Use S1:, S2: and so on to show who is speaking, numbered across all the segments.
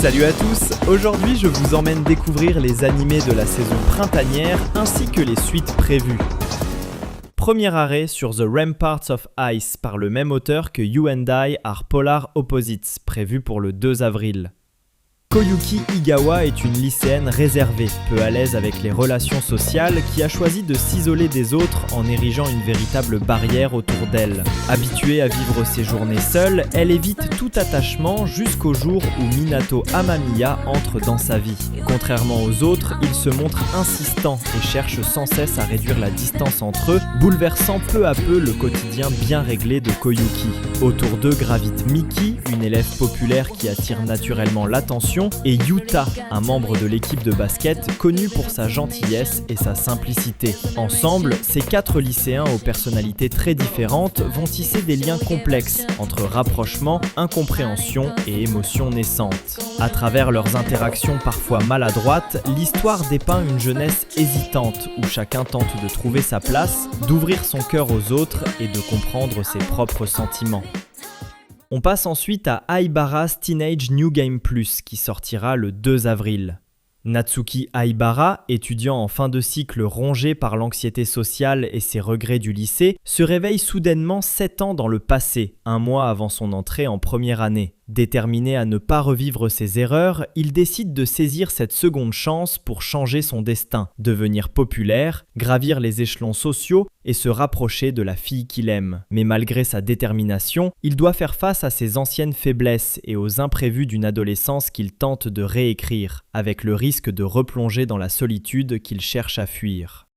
S1: Salut à tous, aujourd'hui je vous emmène découvrir les animés de la saison printanière ainsi que les suites prévues. Premier arrêt sur The Ramparts of Ice par le même auteur que You and I Are Polar Opposites, prévu pour le 2 avril. Koyuki Igawa est une lycéenne réservée, peu à l'aise avec les relations sociales, qui a choisi de s'isoler des autres en érigeant une véritable barrière autour d'elle. Habituée à vivre ses journées seule, elle évite tout attachement jusqu'au jour où Minato Amamiya entre dans sa vie. Contrairement aux autres, il se montre insistant et cherche sans cesse à réduire la distance entre eux, bouleversant peu à peu le quotidien bien réglé de Koyuki. Autour d'eux gravite Miki, une élève populaire qui attire naturellement l'attention, et Yuta, un membre de l'équipe de basket connu pour sa gentillesse et sa simplicité. Ensemble, ces 4 lycéens aux personnalités très différentes vont tisser des liens complexes entre rapprochement, incompréhension et émotions naissantes. À travers leurs interactions parfois maladroites, l'histoire dépeint une jeunesse hésitante où chacun tente de trouver sa place, d'ouvrir son cœur aux autres et de comprendre ses propres sentiments. On passe ensuite à Aibara's Teenage New Game Plus qui sortira le 2 avril. Natsuki Aibara, étudiant en fin de cycle rongé par l'anxiété sociale et ses regrets du lycée, se réveille soudainement 7 ans dans le passé, un mois avant son entrée en première année. Déterminé à ne pas revivre ses erreurs, il décide de saisir cette seconde chance pour changer son destin, devenir populaire, gravir les échelons sociaux et se rapprocher de la fille qu'il aime. Mais malgré sa détermination, il doit faire face à ses anciennes faiblesses et aux imprévus d'une adolescence qu'il tente de réécrire, avec le risque de replonger dans la solitude qu'il cherche à fuir.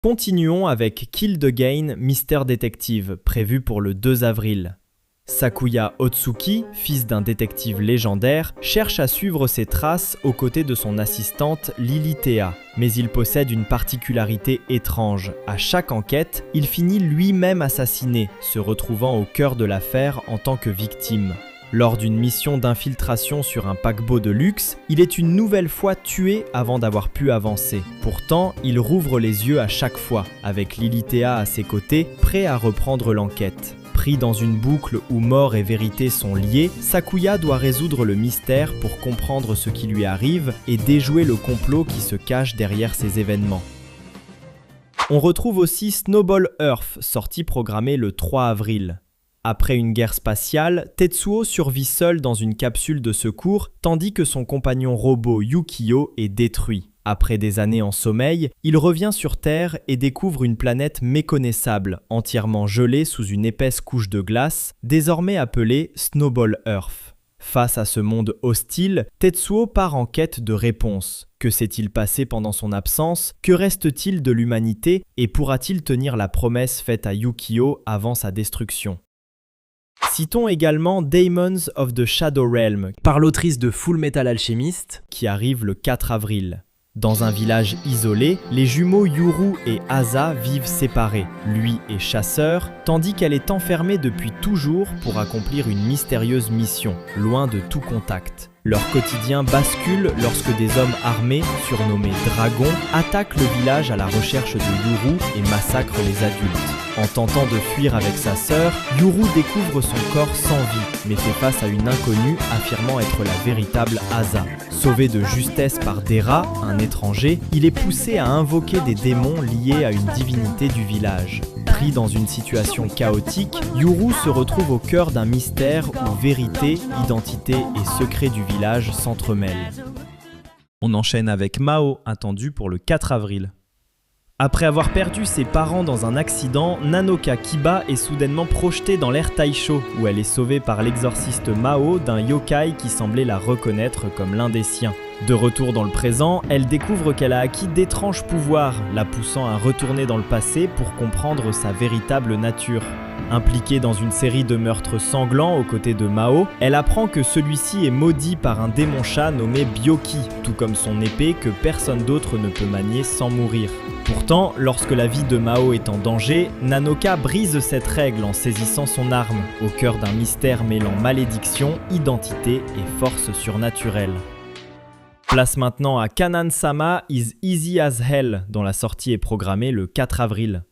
S1: Continuons avec Kill the Game Mr. Detective, prévu pour le 2 avril. Sakuya Otsuki, fils d'un détective légendaire, cherche à suivre ses traces aux côtés de son assistante Lilitea. Mais il possède une particularité étrange. À chaque enquête, il finit lui-même assassiné, se retrouvant au cœur de l'affaire en tant que victime. Lors d'une mission d'infiltration sur un paquebot de luxe, il est une nouvelle fois tué avant d'avoir pu avancer. Pourtant, il rouvre les yeux à chaque fois, avec Lilitea à ses côtés, prêt à reprendre l'enquête. Pris dans une boucle où mort et vérité sont liés, Sakuya doit résoudre le mystère pour comprendre ce qui lui arrive et déjouer le complot qui se cache derrière ces événements. On retrouve aussi Snowball Earth, sorti programmé le 3 avril. Après une guerre spatiale, Tetsuo survit seul dans une capsule de secours tandis que son compagnon robot Yukio est détruit. Après des années en sommeil, il revient sur Terre et découvre une planète méconnaissable, entièrement gelée sous une épaisse couche de glace, désormais appelée Snowball Earth. Face à ce monde hostile, Tetsuo part en quête de réponses. Que s'est-il passé pendant son absence? Que reste-t-il de l'humanité? Et pourra-t-il tenir la promesse faite à Yukio avant sa destruction? Citons également Demons of the Shadow Realm, par l'autrice de Full Metal Alchemist, qui arrive le 4 avril. Dans un village isolé, les jumeaux Yuru et Asa vivent séparés. Lui est chasseur, tandis qu'elle est enfermée depuis toujours pour accomplir une mystérieuse mission, loin de tout contact. Leur quotidien bascule lorsque des hommes armés, surnommés dragons, attaquent le village à la recherche de Yuru et massacrent les adultes. En tentant de fuir avec sa sœur, Yuru découvre son corps sans vie, mais fait face à une inconnue affirmant être la véritable Asa. Sauvé de justesse par Dera, un étranger, il est poussé à invoquer des démons liés à une divinité du village. Pris dans une situation chaotique, Yuru se retrouve au cœur d'un mystère où vérité, identité et secret du village s'entremêlent. On enchaîne avec Mao, attendu pour le 4 avril. Après avoir perdu ses parents dans un accident, Nanoka Kiba est soudainement projetée dans l'ère Taisho, où elle est sauvée par l'exorciste Mao d'un yokai qui semblait la reconnaître comme l'un des siens. De retour dans le présent, elle découvre qu'elle a acquis d'étranges pouvoirs, la poussant à retourner dans le passé pour comprendre sa véritable nature. Impliquée dans une série de meurtres sanglants aux côtés de Mao, elle apprend que celui-ci est maudit par un démon-chat nommé Byoki, tout comme son épée que personne d'autre ne peut manier sans mourir. Pourtant, lorsque la vie de Mao est en danger, Nanoka brise cette règle en saisissant son arme, au cœur d'un mystère mêlant malédiction, identité et force surnaturelle. Place maintenant à Kanan-sama is Easy as Hell, dont la sortie est programmée le 4 avril.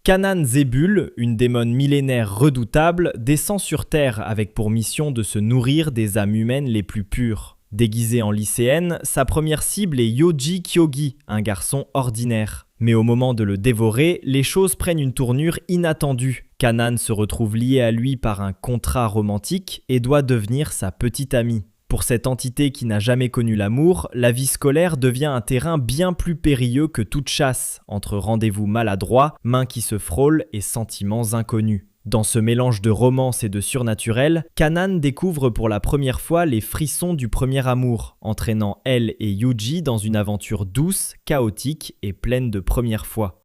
S1: Kanan Zebul, une démone millénaire redoutable, descend sur Terre avec pour mission de se nourrir des âmes humaines les plus pures. Déguisée en lycéenne, sa première cible est Yoji Kyogi, un garçon ordinaire. Mais au moment de le dévorer, les choses prennent une tournure inattendue. Kanan se retrouve lié à lui par un contrat romantique et doit devenir sa petite amie. Pour cette entité qui n'a jamais connu l'amour, la vie scolaire devient un terrain bien plus périlleux que toute chasse, entre rendez-vous maladroits, mains qui se frôlent et sentiments inconnus. Dans ce mélange de romance et de surnaturel, Kanan découvre pour la première fois les frissons du premier amour, entraînant elle et Yuji dans une aventure douce, chaotique et pleine de premières fois.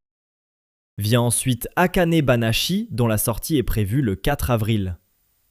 S1: Vient ensuite Akane Banashi, dont la sortie est prévue le 4 avril.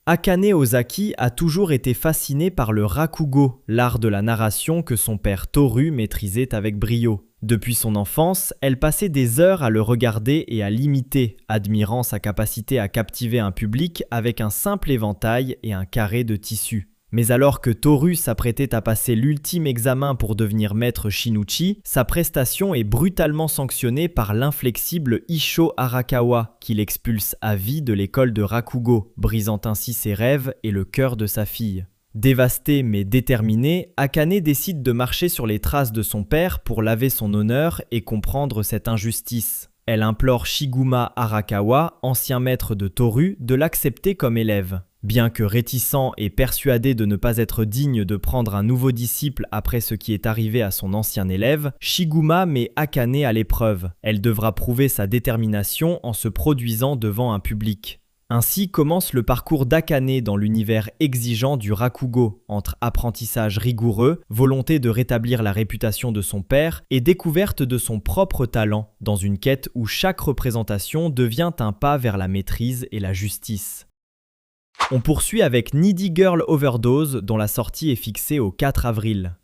S1: Akane Ozaki a toujours été fascinée par le rakugo, l'art de la narration que son père Toru maîtrisait avec brio. Depuis son enfance, elle passait des heures à le regarder et à l'imiter, admirant sa capacité à captiver un public avec un simple éventail et un carré de tissu. Mais alors que Toru s'apprêtait à passer l'ultime examen pour devenir maître Shinichi, sa prestation est brutalement sanctionnée par l'inflexible Issho Arakawa, qui l'expulse à vie de l'école de Rakugo, brisant ainsi ses rêves et le cœur de sa fille. Dévastée mais déterminée, Akane décide de marcher sur les traces de son père pour laver son honneur et comprendre cette injustice. Elle implore Shiguma Arakawa, ancien maître de Toru, de l'accepter comme élève. Bien que réticent et persuadé de ne pas être digne de prendre un nouveau disciple après ce qui est arrivé à son ancien élève, Shiguma met Akane à l'épreuve. Elle devra prouver sa détermination en se produisant devant un public. Ainsi commence le parcours d'Akane dans l'univers exigeant du Rakugo, entre apprentissage rigoureux, volonté de rétablir la réputation de son père et découverte de son propre talent, dans une quête où chaque représentation devient un pas vers la maîtrise et la justice. On poursuit avec Needy Girl Overdose, dont la sortie est fixée au 4 avril.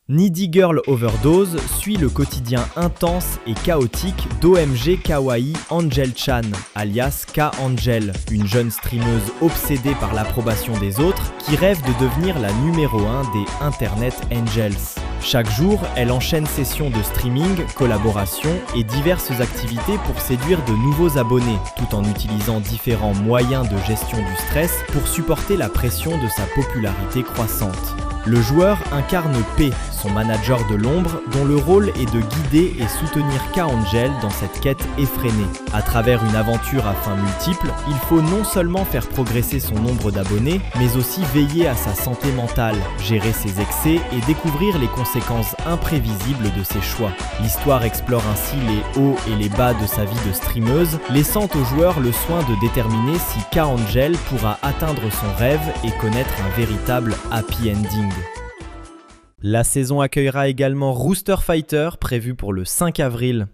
S1: Needy Girl Overdose suit le quotidien intense et chaotique d'OMG Kawaii Angel-chan, alias K-Angel, une jeune streameuse obsédée par l'approbation des autres qui rêve de devenir la numéro 1 des Internet Angels. Chaque jour, elle enchaîne sessions de streaming, collaborations et diverses activités pour séduire de nouveaux abonnés, tout en utilisant différents moyens de gestion du stress pour supporter la pression de sa popularité croissante. Le joueur incarne P, son manager de l'ombre, dont le rôle est de guider et soutenir K-Angel dans cette quête effrénée. À travers une aventure à fins multiples, il faut non seulement faire progresser son nombre d'abonnés, mais aussi veiller à sa santé mentale, gérer ses excès et découvrir les conséquences imprévisibles de ses choix. L'histoire explore ainsi les hauts et les bas de sa vie de streameuse, laissant au joueur le soin de déterminer si K-Angel pourra atteindre son rêve et connaître un véritable happy ending. La saison accueillera également Rooster Fighter, prévu pour le 5 avril.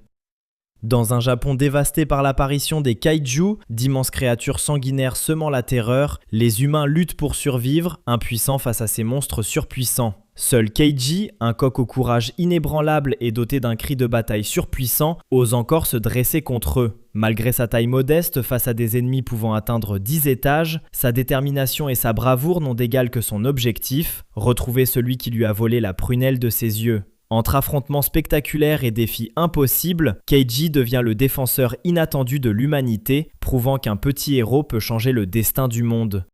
S1: Dans un Japon dévasté par l'apparition des kaiju, d'immenses créatures sanguinaires semant la terreur, les humains luttent pour survivre, impuissants face à ces monstres surpuissants. Seul Keiji, un coq au courage inébranlable et doté d'un cri de bataille surpuissant, ose encore se dresser contre eux. Malgré sa taille modeste face à des ennemis pouvant atteindre 10 étages, sa détermination et sa bravoure n'ont d'égal que son objectif, retrouver celui qui lui a volé la prunelle de ses yeux. Entre affrontements spectaculaires et défis impossibles, Keiji devient le défenseur inattendu de l'humanité, prouvant qu'un petit héros peut changer le destin du monde.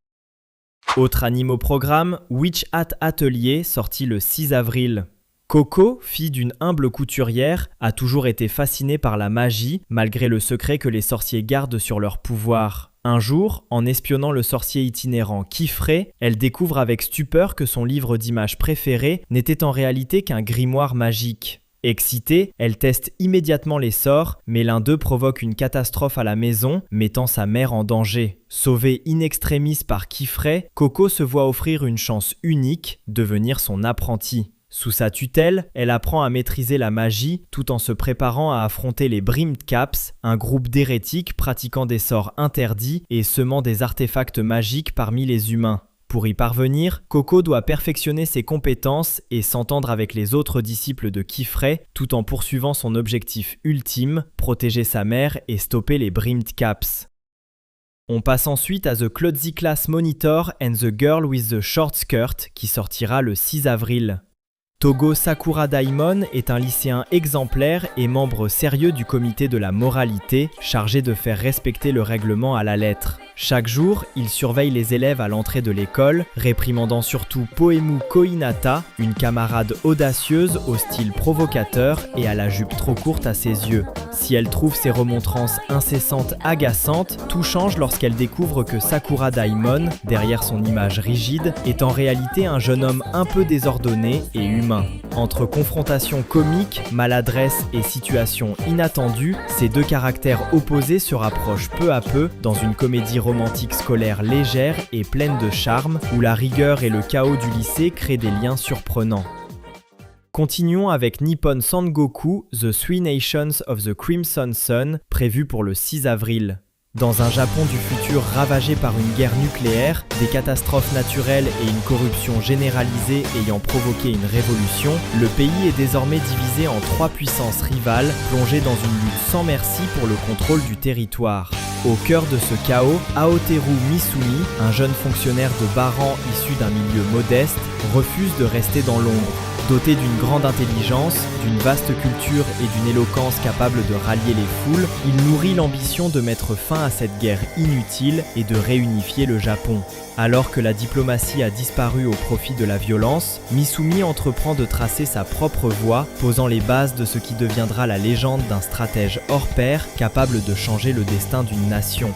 S1: Autre anime au programme, Witch Hat Atelier, sorti le 6 avril. Coco, fille d'une humble couturière, a toujours été fascinée par la magie, malgré le secret que les sorciers gardent sur leur pouvoir. Un jour, en espionnant le sorcier itinérant Kifré, elle découvre avec stupeur que son livre d'images préféré n'était en réalité qu'un grimoire magique. Excitée, elle teste immédiatement les sorts, mais l'un d'eux provoque une catastrophe à la maison, mettant sa mère en danger. Sauvée in extremis par Kifré, Coco se voit offrir une chance unique, devenir son apprenti. Sous sa tutelle, elle apprend à maîtriser la magie tout en se préparant à affronter les Brimmed Caps, un groupe d'hérétiques pratiquant des sorts interdits et semant des artefacts magiques parmi les humains. Pour y parvenir, Coco doit perfectionner ses compétences et s'entendre avec les autres disciples de Kifré tout en poursuivant son objectif ultime, protéger sa mère et stopper les Brimmed Caps. On passe ensuite à The Klotzy Class Monitor and the Girl with the Short Skirt qui sortira le 6 avril. Togo Sakura Daimon est un lycéen exemplaire et membre sérieux du comité de la moralité, chargé de faire respecter le règlement à la lettre. Chaque jour, il surveille les élèves à l'entrée de l'école, réprimandant surtout Poemu Kohinata, une camarade audacieuse au style provocateur et à la jupe trop courte à ses yeux. Si elle trouve ses remontrances incessantes agaçantes, tout change lorsqu'elle découvre que Sakura Daimon, derrière son image rigide, est en réalité un jeune homme un peu désordonné et humain. Entre confrontations comiques, maladresse et situations inattendues, ces deux caractères opposés se rapprochent peu à peu dans une comédie romantique scolaire légère et pleine de charme, où la rigueur et le chaos du lycée créent des liens surprenants. Continuons avec Nippon Sangoku, The Three Nations of the Crimson Sun, prévu pour le 6 avril. Dans un Japon du futur ravagé par une guerre nucléaire, des catastrophes naturelles et une corruption généralisée ayant provoqué une révolution, le pays est désormais divisé en 3 puissances rivales, plongées dans une lutte sans merci pour le contrôle du territoire. Au cœur de ce chaos, Aoteru Misumi, un jeune fonctionnaire de bas rang issu d'un milieu modeste, refuse de rester dans l'ombre. Doté d'une grande intelligence, d'une vaste culture et d'une éloquence capable de rallier les foules, il nourrit l'ambition de mettre fin à cette guerre inutile et de réunifier le Japon. Alors que la diplomatie a disparu au profit de la violence, Misumi entreprend de tracer sa propre voie, posant les bases de ce qui deviendra la légende d'un stratège hors pair capable de changer le destin d'une nation.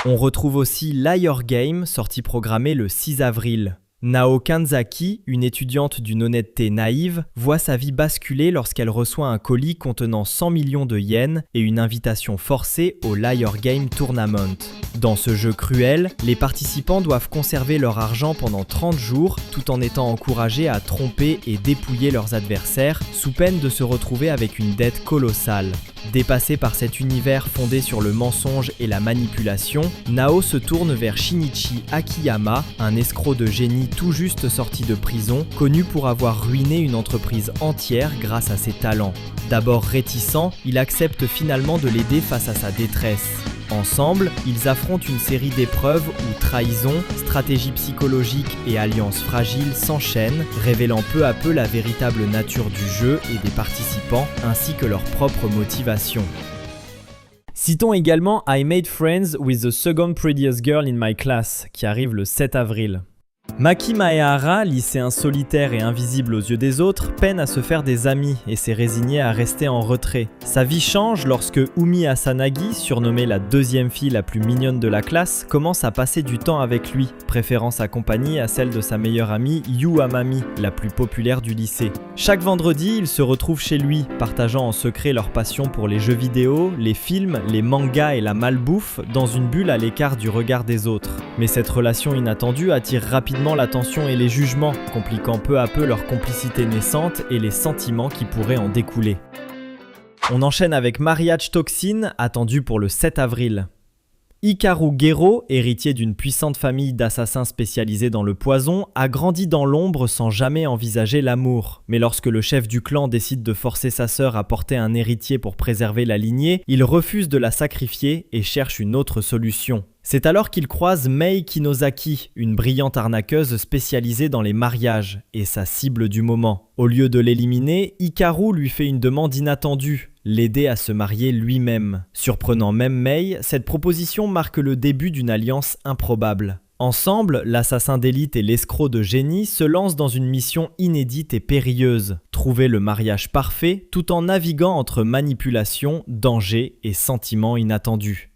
S1: On retrouve aussi Liar Game, sorti programmé le 6 avril. Nao Kanzaki, une étudiante d'une honnêteté naïve, voit sa vie basculer lorsqu'elle reçoit un colis contenant 100 millions de yens et une invitation forcée au Liar Game Tournament. Dans ce jeu cruel, les participants doivent conserver leur argent pendant 30 jours tout en étant encouragés à tromper et dépouiller leurs adversaires sous peine de se retrouver avec une dette colossale. Dépassé par cet univers fondé sur le mensonge et la manipulation, Nao se tourne vers Shinichi Akiyama, un escroc de génie tout juste sorti de prison, connu pour avoir ruiné une entreprise entière grâce à ses talents. D'abord réticent, il accepte finalement de l'aider face à sa détresse. Ensemble, ils affrontent une série d'épreuves où trahison, stratégie psychologique et alliances fragiles s'enchaînent, révélant peu à peu la véritable nature du jeu et des participants, ainsi que leur propre motivation. Citons également I Made Friends with the Second Prettiest Girl in My Class, qui arrive le 7 avril. Maki Maehara, lycéen solitaire et invisible aux yeux des autres, peine à se faire des amis et s'est résigné à rester en retrait. Sa vie change lorsque Umi Asanagi, surnommée la deuxième fille la plus mignonne de la classe, commence à passer du temps avec lui, préférant sa compagnie à celle de sa meilleure amie Yu Amami, la plus populaire du lycée. Chaque vendredi, ils se retrouvent chez lui, partageant en secret leur passion pour les jeux vidéo, les films, les mangas et la malbouffe, dans une bulle à l'écart du regard des autres. Mais cette relation inattendue attire rapidement l'attention et les jugements, compliquant peu à peu leur complicité naissante et les sentiments qui pourraient en découler. On enchaîne avec Marriage Toxin, attendu pour le 7 avril. Hikaru Gero, héritier d'une puissante famille d'assassins spécialisés dans le poison, a grandi dans l'ombre sans jamais envisager l'amour. Mais lorsque le chef du clan décide de forcer sa sœur à porter un héritier pour préserver la lignée, il refuse de la sacrifier et cherche une autre solution. C'est alors qu'il croise Mei Kinozaki, une brillante arnaqueuse spécialisée dans les mariages, et sa cible du moment. Au lieu de l'éliminer, Hikaru lui fait une demande inattendue, l'aider à se marier lui-même. Surprenant même Mei, cette proposition marque le début d'une alliance improbable. Ensemble, l'assassin d'élite et l'escroc de génie se lancent dans une mission inédite et périlleuse, trouver le mariage parfait tout en naviguant entre manipulation, danger et sentiments inattendus.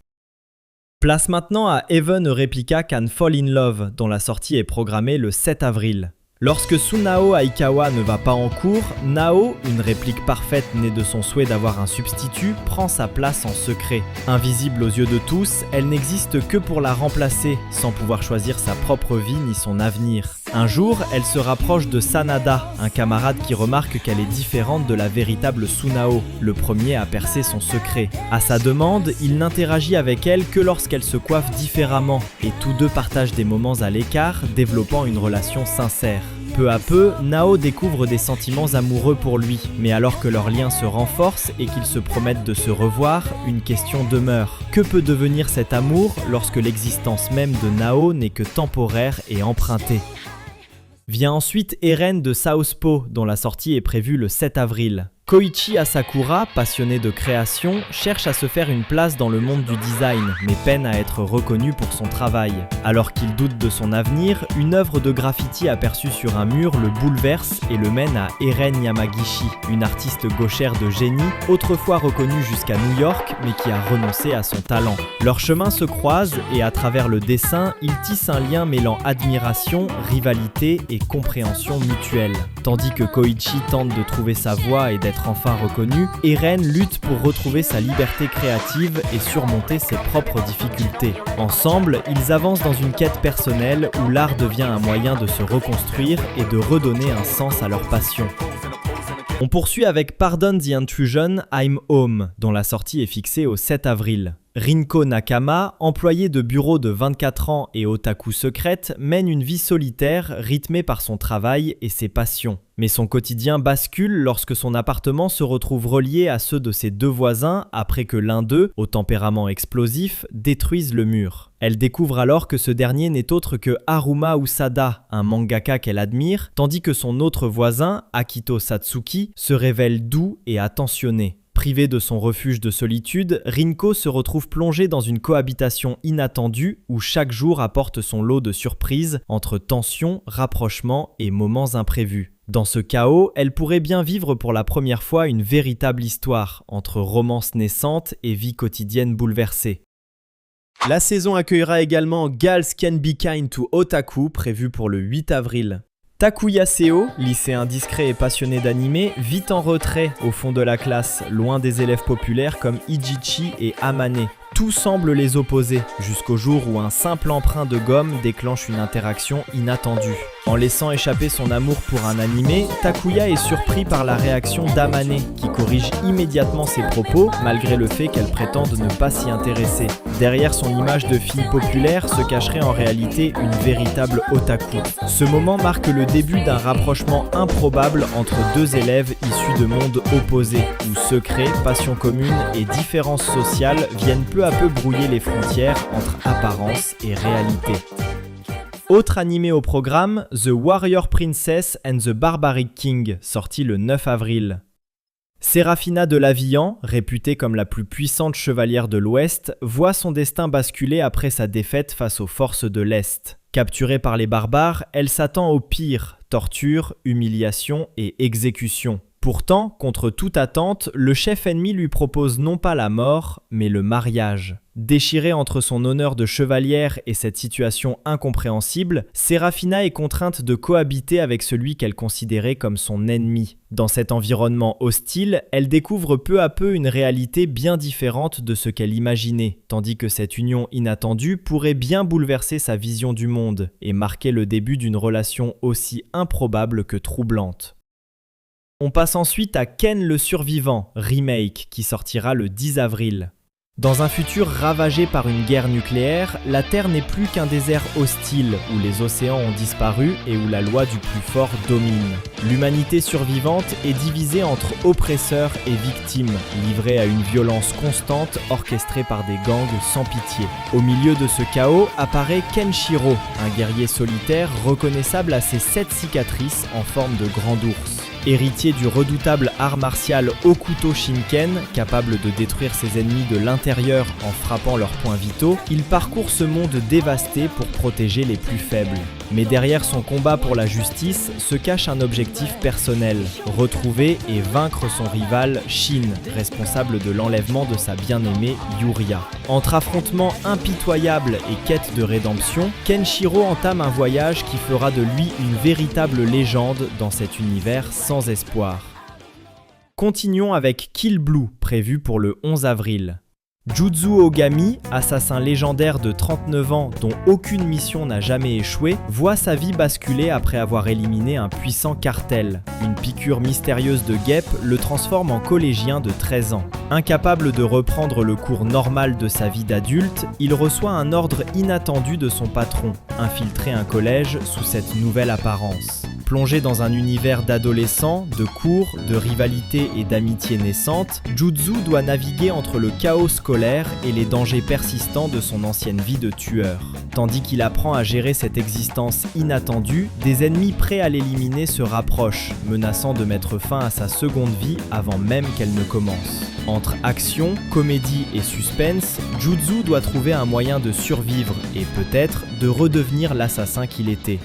S1: Place maintenant à Even a Replica Can Fall in Love, dont la sortie est programmée le 7 avril. Lorsque Sunao Aikawa ne va pas en cours, Nao, une réplique parfaite née de son souhait d'avoir un substitut, prend sa place en secret. Invisible aux yeux de tous, elle n'existe que pour la remplacer, sans pouvoir choisir sa propre vie ni son avenir. Un jour, elle se rapproche de Sanada, un camarade qui remarque qu'elle est différente de la véritable Sunao, le premier à percer son secret. À sa demande, il n'interagit avec elle que lorsqu'elle se coiffe différemment, et tous deux partagent des moments à l'écart, développant une relation sincère. Peu à peu, Nao découvre des sentiments amoureux pour lui, mais alors que leur lien se renforce et qu'ils se promettent de se revoir, une question demeure. Que peut devenir cet amour lorsque l'existence même de Nao n'est que temporaire et empruntée ? Vient ensuite Eren de Southpaw, dont la sortie est prévue le 7 avril. Koichi Asakura, passionné de création, cherche à se faire une place dans le monde du design, mais peine à être reconnu pour son travail. Alors qu'il doute de son avenir, une œuvre de graffiti aperçue sur un mur le bouleverse et le mène à Eren Yamagishi, une artiste gauchère de génie, autrefois reconnue jusqu'à New York, mais qui a renoncé à son talent. Leurs chemins se croisent et à travers le dessin, ils tissent un lien mêlant admiration, rivalité et compréhension mutuelle. Tandis que Koichi tente de trouver sa voie et d'être enfin reconnu, Eren lutte pour retrouver sa liberté créative et surmonter ses propres difficultés. Ensemble, ils avancent dans une quête personnelle où l'art devient un moyen de se reconstruire et de redonner un sens à leur passion. On poursuit avec Pardon the Intrusion, I'm Home, dont la sortie est fixée au 7 avril. Rinko Nakama, employée de bureau de 24 ans et otaku secrète, mène une vie solitaire rythmée par son travail et ses passions. Mais son quotidien bascule lorsque son appartement se retrouve relié à ceux de ses deux voisins après que l'un d'eux, au tempérament explosif, détruise le mur. Elle découvre alors que ce dernier n'est autre que Haruma Usada, un mangaka qu'elle admire, tandis que son autre voisin, Akito Satsuki, se révèle doux et attentionné. Privée de son refuge de solitude, Rinko se retrouve plongée dans une cohabitation inattendue où chaque jour apporte son lot de surprises entre tensions, rapprochements et moments imprévus. Dans ce chaos, elle pourrait bien vivre pour la première fois une véritable histoire entre romance naissante et vie quotidienne bouleversée. La saison accueillera également Girls Can Be Kind to Otaku, prévu pour le 8 avril. Takuya Seo, lycéen discret et passionné d'anime, vit en retrait au fond de la classe, loin des élèves populaires comme Ijichi et Amane. Tout semble les opposer, jusqu'au jour où un simple emprunt de gomme déclenche une interaction inattendue. En laissant échapper son amour pour un animé, Takuya est surpris par la réaction d'Amane, qui corrige immédiatement ses propos, malgré le fait qu'elle prétende ne pas s'y intéresser. Derrière son image de fille populaire se cacherait en réalité une véritable otaku. Ce moment marque le début d'un rapprochement improbable entre deux élèves issus de mondes opposés, où secrets, passions communes et différences sociales viennent peu à peu brouiller les frontières entre apparence et réalité. Autre animé au programme, The Warrior Princess and the Barbaric King, sorti le 9 avril. Serafina de Lavillan, réputée comme la plus puissante chevalière de l'Ouest, voit son destin basculer après sa défaite face aux forces de l'Est. Capturée par les barbares, elle s'attend au pire, torture, humiliation et exécution. Pourtant, contre toute attente, le chef ennemi lui propose non pas la mort, mais le mariage. Déchirée entre son honneur de chevalière et cette situation incompréhensible, Serafina est contrainte de cohabiter avec celui qu'elle considérait comme son ennemi. Dans cet environnement hostile, elle découvre peu à peu une réalité bien différente de ce qu'elle imaginait, tandis que cette union inattendue pourrait bien bouleverser sa vision du monde et marquer le début d'une relation aussi improbable que troublante. On passe ensuite à Ken le Survivant, remake, qui sortira le 10 avril. Dans un futur ravagé par une guerre nucléaire, la Terre n'est plus qu'un désert hostile où les océans ont disparu et où la loi du plus fort domine. L'humanité survivante est divisée entre oppresseurs et victimes, livrée à une violence constante orchestrée par des gangs sans pitié. Au milieu de ce chaos apparaît Kenshiro, un guerrier solitaire reconnaissable à ses 7 cicatrices en forme de grand ours. Héritier du redoutable art martial Hokuto Shinken, capable de détruire ses ennemis de l'intérieur en frappant leurs points vitaux, il parcourt ce monde dévasté pour protéger les plus faibles. Mais derrière son combat pour la justice se cache un objectif personnel, retrouver et vaincre son rival Shin, responsable de l'enlèvement de sa bien-aimée Yuria. Entre affrontements impitoyables et quête de rédemption, Kenshiro entame un voyage qui fera de lui une véritable légende dans cet univers sans espoir. Continuons avec Kill Blue, prévu pour le 11 avril. Jutsu Ogami, assassin légendaire de 39 ans dont aucune mission n'a jamais échoué, voit sa vie basculer après avoir éliminé un puissant cartel. Une piqûre mystérieuse de guêpe le transforme en collégien de 13 ans. Incapable de reprendre le cours normal de sa vie d'adulte, il reçoit un ordre inattendu de son patron, infiltrer un collège sous cette nouvelle apparence. Plongé dans un univers d'adolescents, de cours, de rivalité et d'amitié naissante, Jutsu doit naviguer entre le chaos scolaire et les dangers persistants de son ancienne vie de tueur. Tandis qu'il apprend à gérer cette existence inattendue, des ennemis prêts à l'éliminer se rapprochent, menaçant de mettre fin à sa seconde vie avant même qu'elle ne commence. Entre action, comédie et suspense, Jutsu doit trouver un moyen de survivre et peut-être de redevenir l'assassin qu'il était.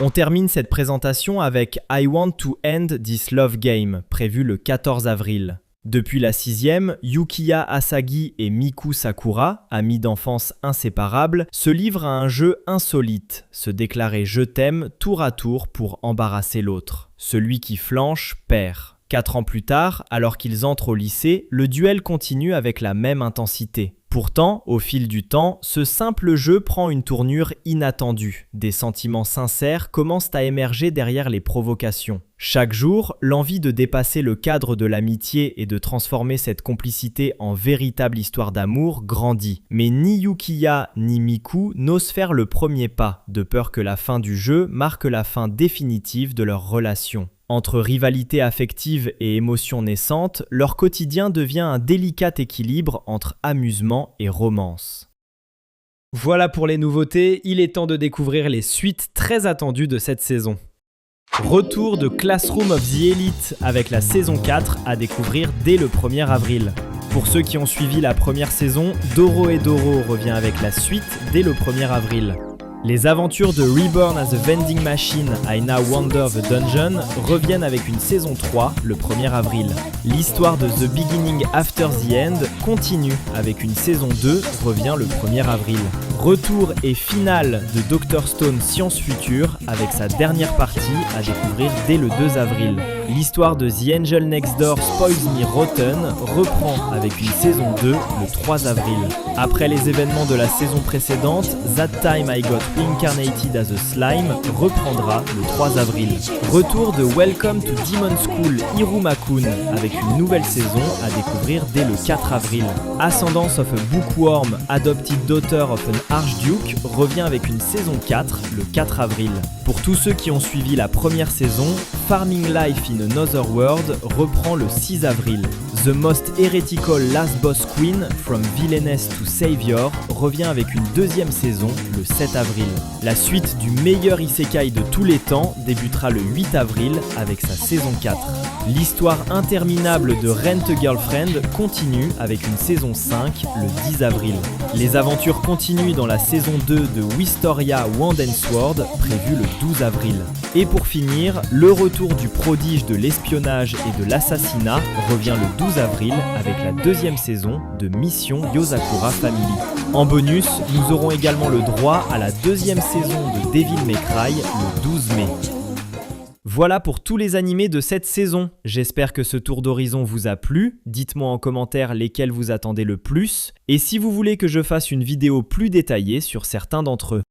S1: On termine cette présentation avec I Want to End This Love Game, prévu le 14 avril. Depuis la 6e, Yukiya Asagi et Miku Sakura, amis d'enfance inséparables, se livrent à un jeu insolite, se déclarer « je t'aime » tour à tour pour embarrasser l'autre. Celui qui flanche perd. 4 ans plus tard, alors qu'ils entrent au lycée, le duel continue avec la même intensité. Pourtant, au fil du temps, ce simple jeu prend une tournure inattendue. Des sentiments sincères commencent à émerger derrière les provocations. Chaque jour, l'envie de dépasser le cadre de l'amitié et de transformer cette complicité en véritable histoire d'amour grandit. Mais ni Yukiya ni Miku n'osent faire le premier pas, de peur que la fin du jeu marque la fin définitive de leur relation. Entre rivalité affective et émotion naissante, leur quotidien devient un délicat équilibre entre amusement et romance. Voilà pour les nouveautés, il est temps de découvrir les suites très attendues de cette saison. Retour de Classroom of the Elite avec la saison 4 à découvrir dès le 1er avril. Pour ceux qui ont suivi la première saison, Dorohedoro revient avec la suite dès le 1er avril. Les aventures de Reborn as a Vending Machine, I Now Wander the Dungeon reviennent avec une saison 3 le 1er avril. L'histoire de The Beginning After the End continue avec une saison 2 revient le 1er avril. Retour et finale de Dr Stone Science Future avec sa dernière partie à découvrir dès le 2 avril. L'histoire de The Angel Next Door Spoils Me Rotten reprend avec une saison 2 le 3 avril. Après les événements de la saison précédente, That Time I Got Reincarnated as a Slime reprendra le 3 avril. Retour de Welcome to Demon School Iruma-kun avec une nouvelle saison à découvrir dès le 4 avril. Ascendance of a Bookworm, Adopted Daughter of an Archduke revient avec une saison 4 le 4 avril. Pour tous ceux qui ont suivi la première saison, Farming Life in Another World reprend le 6 avril. The Most Heretical Last Boss Queen, From Villainess to Savior, revient avec une deuxième saison le 7 avril. La suite du meilleur isekai de tous les temps débutera le 8 avril avec sa saison 4. L'histoire interminable de Rent a Girlfriend continue avec une saison 5 le 10 avril. Les aventures continuent dans la saison 2 de Wistoria Wand and Sword, prévue le 12 avril. Et pour finir, le retour du prodige de l'espionnage et de l'assassinat revient le 12 avril avec la deuxième saison de Mission Yozakura Family. En bonus, nous aurons également le droit à la deuxième saison de Devil May Cry le 12 mai. Voilà pour tous les animés de cette saison. J'espère que ce tour d'horizon vous a plu. Dites-moi en commentaire lesquels vous attendez le plus. Et si vous voulez que je fasse une vidéo plus détaillée sur certains d'entre eux.